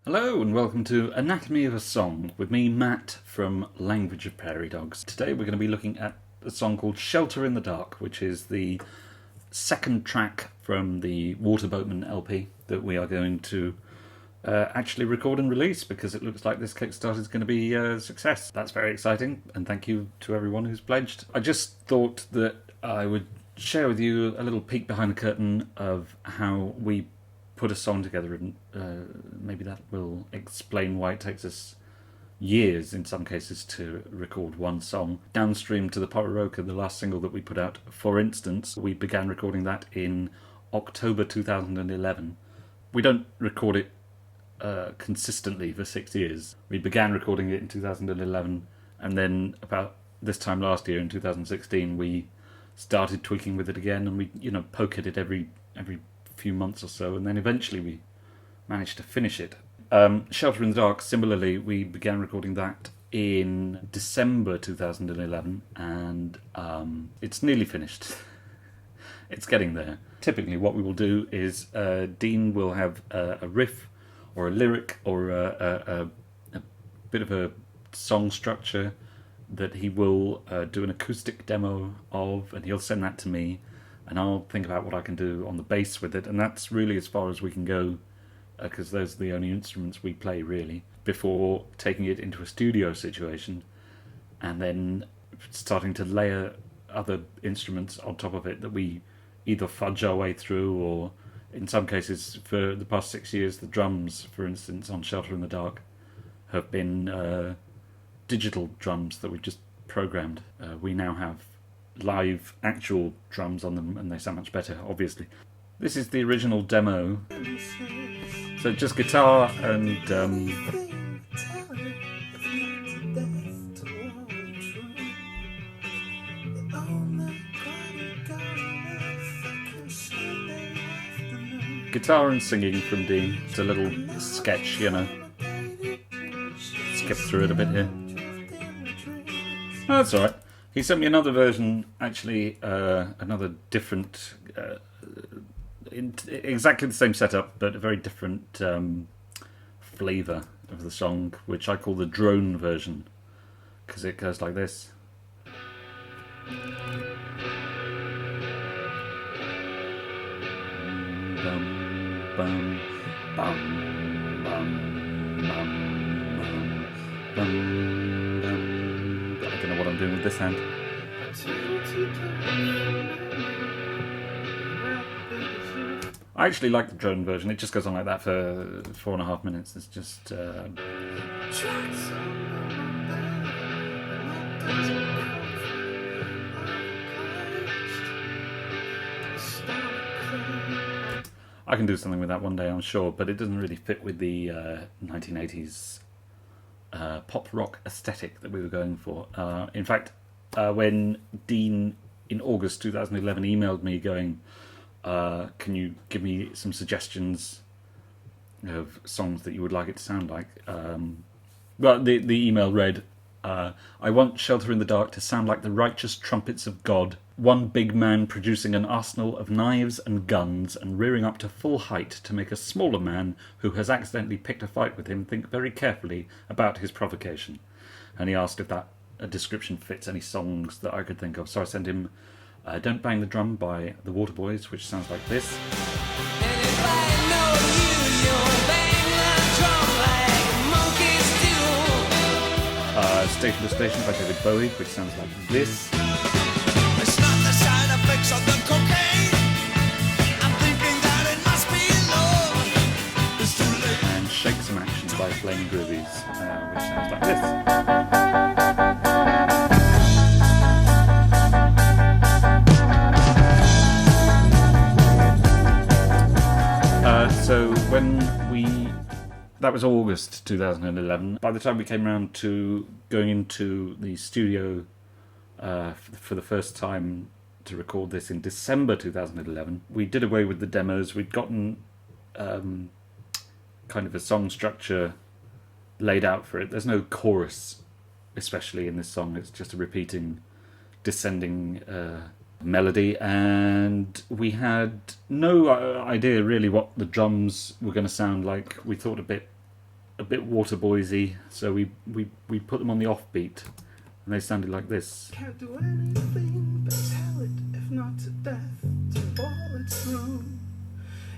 Hello and welcome to Anatomy of a Song with me, Matt, from Language of Prairie Dogs. Today we're going to be looking at a song called Shelter in the Dark, which is the second track from the Waterboatman LP that we are going to actually record and release, because it looks like this Kickstarter is going to be a success. That's very exciting, and thank you to everyone who's pledged. I just thought that I would share with you a little peek behind the curtain of how we put a song together, and maybe that will explain why it takes us years in some cases to record one song. Downstream to the Pororoka, the last single that we put out, for instance, we began recording that in October 2011. We don't record it consistently for 6 years. We began recording it in 2011, and then about this time last year in 2016 we started tweaking with it again, and we poke at it every few months or so, and then eventually we managed to finish it. Shelter in the Dark, similarly, we began recording that in December 2011, and it's nearly finished. It's getting there. Typically what we will do is Dean will have a riff or a lyric or a bit of a song structure that he will do an acoustic demo of, and he'll send that to me, and I'll think about what I can do on the bass with it, and that's really as far as we can go, because those are the only instruments we play really, before taking it into a studio situation and then starting to layer other instruments on top of it that we either fudge our way through, or in some cases, for the past 6 years, the drums, for instance, on Shelter in the Dark have been digital drums that we've just programmed. We now have live actual drums on them, and they sound much better, obviously. This is the original demo, so just guitar and guitar and singing from Dean. It's a little sketch, skip through it a bit here. Oh, that's alright. He sent me another version, actually, another different, exactly the same setup, but a very different flavour of the song, which I call the drone version, because it goes like this. Bum, bum, bum, bum, bum, bum, bum. I don't know what I'm doing with this hand. I actually like the drone version. It just goes on like that for 4.5 minutes. It's just I can do something with that one day, I'm sure, but it doesn't really fit with the 1980s pop rock aesthetic that we were going for. In fact, when Dean in August 2011 emailed me going, can you give me some suggestions of songs that you would like it to sound like? Well, the email read, I want Shelter in the Dark to sound like the righteous trumpets of God, one big man producing an arsenal of knives and guns and rearing up to full height to make a smaller man who has accidentally picked a fight with him think very carefully about his provocation. And he asked if that description fits any songs that I could think of. So I sent him Don't Bang the Drum by the Waterboys, which sounds like this. And if I know you'll bang the drum like monkeys do. Station to Station by David Bowie, which sounds like this. It's not the side effects of the cocaine. I'm thinking that it must be love. It's too late. And Shake Some Action by Flaming Groovies, which sounds like this. So that was August 2011. By the time we came around to going into the studio for the first time to record this in December 2011, we did away with the demos. We'd gotten kind of a song structure laid out for it. There's no chorus, especially in this song. It's just a repeating, descending melody, and we had no idea really what the drums were going to sound like. We thought a bit a bit Waterboysy, so we put them on the offbeat, and they sounded like this. Can't do anything but tell it, if not to death, to all its own.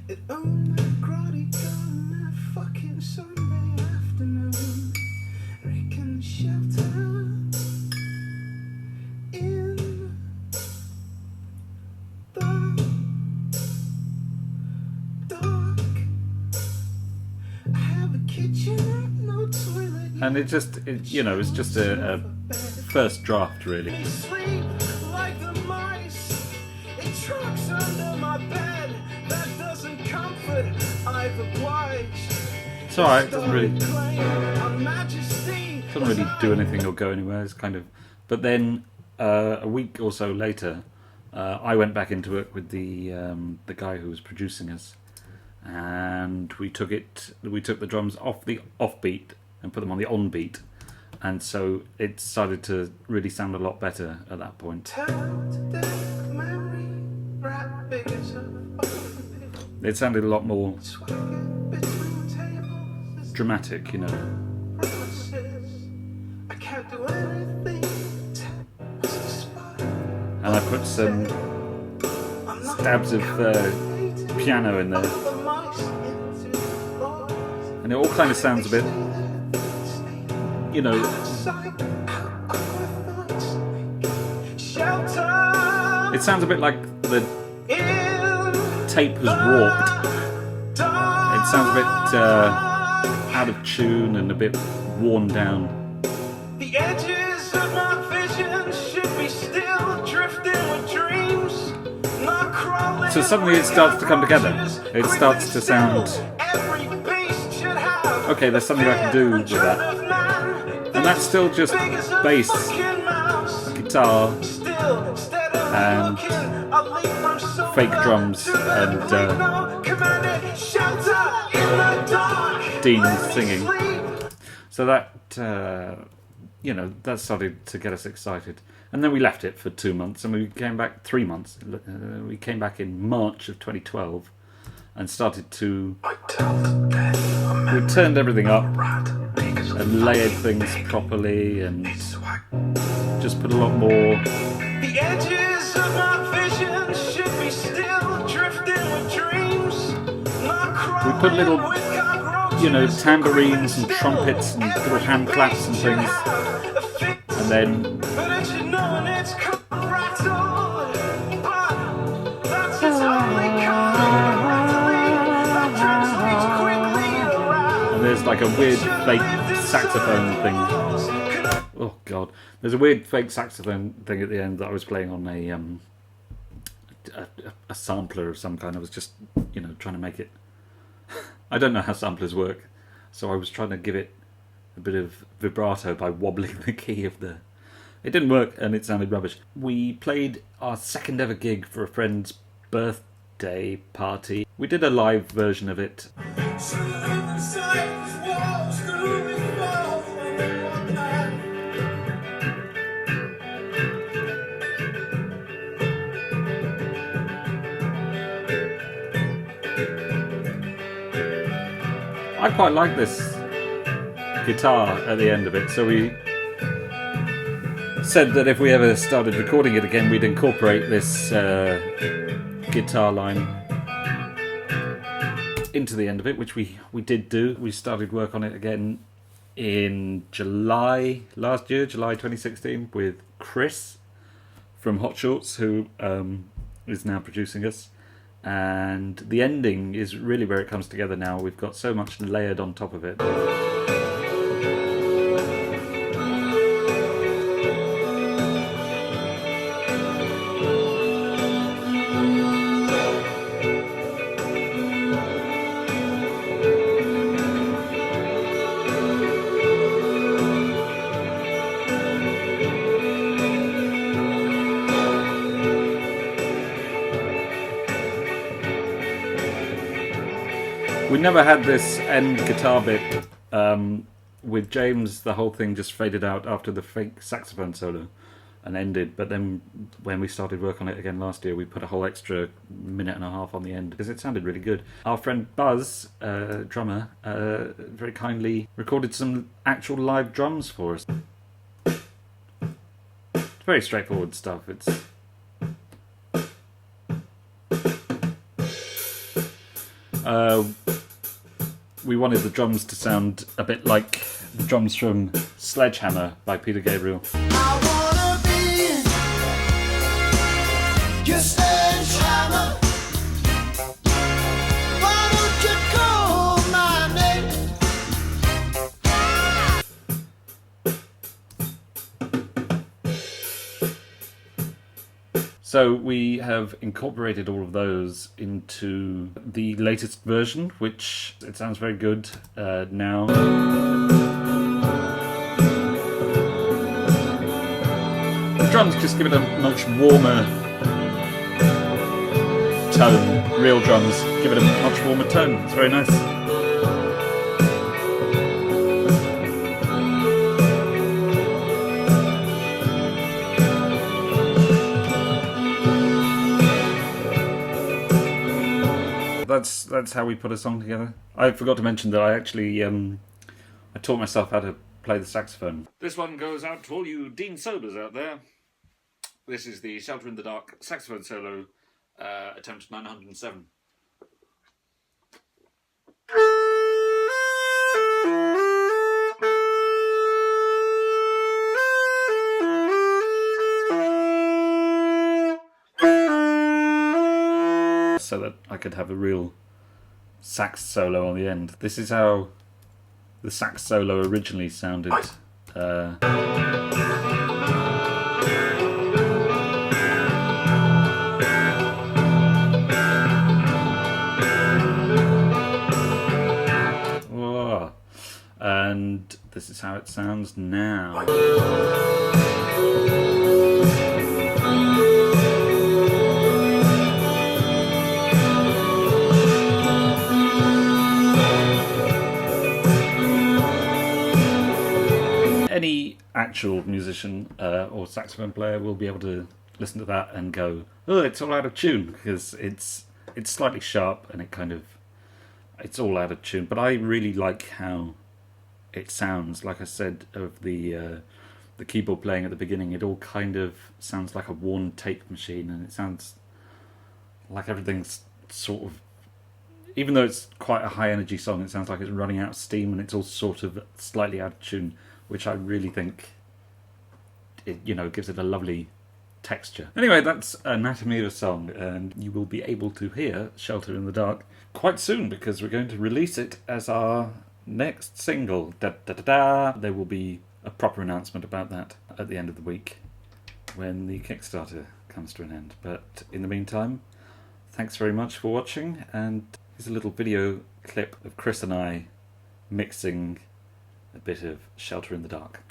It owned that grotty gun that fucking Sunday afternoon. Wrecking shelter in the dark. I have a kitchen, no toilet. And it's just a first draft, really. They sleep like the mice. It trucks under my bed. That doesn't comfort. I've obliged. It's alright. It doesn't really do Doesn't anything or go anywhere. It's kind of. But then a week or so later, I went back into it with the guy who was producing us, and we took the drums off the offbeat and put them on the onbeat, and so it started to really sound a lot better at that point. It sounded a lot more dramatic, you know. And I put some stabs of piano in there, and it all kind of sounds a bit, you know, it sounds a bit like the tape has warped. It sounds a bit out of tune and a bit worn down. The edges of my vision should be still drifting with dreams, not crawling. So suddenly it starts to come together. It starts to sound, okay, there's something I can do with that. And that's still just bass, guitar, and fake drums, and Dean singing. So that, that started to get us excited. And then we left it for 2 months, and we came back 3 months. We came back in March of 2012 and started to... We turned everything up and layered things properly and just put a lot more... The edges of my vision should be still drifting with dreams. We put little, tambourines and trumpets and little hand claps and things. And then... And there's like a weird fake saxophone thing. Oh god, there's a weird fake saxophone thing at the end that I was playing on a sampler of some kind. I was just, trying to make it. I don't know how samplers work, so I was trying to give it a bit of vibrato by wobbling the key of the... It didn't work, and it sounded rubbish. We played our second ever gig for a friend's birthday party. We did a live version of it. I quite like this guitar at the end of it, so we said that if we ever started recording it again, we'd incorporate this guitar line into the end of it, which we did do. We started work on it again in July last year, July 2016, with Chris from Hot Shorts, who is now producing us. And the ending is really where it comes together now. We've got so much layered on top of it. We never had this end guitar bit. With James, the whole thing just faded out after the fake saxophone solo. and ended. But then when we started work on it again last year, we put a whole extra minute and a half on the end because it sounded really good. Our friend Buzz, drummer, very kindly recorded some actual live drums for us. It's very straightforward stuff. We wanted the drums to sound a bit like the drums from Sledgehammer by Peter Gabriel. I wanna be your sledgehammer. Why don't you call my name? So we have incorporated all of those into the latest version, which it sounds very good now. The drums just give it a much warmer tone. Real drums give it a much warmer tone. It's very nice. That's how we put a song together. I forgot to mention that I actually I taught myself how to play the saxophone. This one goes out to all you Dean Sobers out there. This is the Shelter in the Dark saxophone solo, attempt 907. So that I could have a real sax solo on the end. This is how the sax solo originally sounded. Whoa. And this is how it sounds now. Any actual musician or saxophone player will be able to listen to that and go, "Oh, it's all out of tune," because it's slightly sharp and it's all out of tune. But I really like how it sounds. Like I said of the keyboard playing at the beginning, it all kind of sounds like a worn tape machine, and it sounds like everything's sort of, even though it's quite a high energy song, it sounds like it's running out of steam, and it's all sort of slightly out of tune, which I really think it, gives it a lovely texture. Anyway, that's Anatomy of a Song, and you will be able to hear Shelter in the Dark quite soon because we're going to release it as our next single. Da, da, da, da. There will be a proper announcement about that at the end of the week when the Kickstarter comes to an end. But in the meantime, thanks very much for watching, and here's a little video clip of Chris and I mixing a bit of Shelter in the Dark.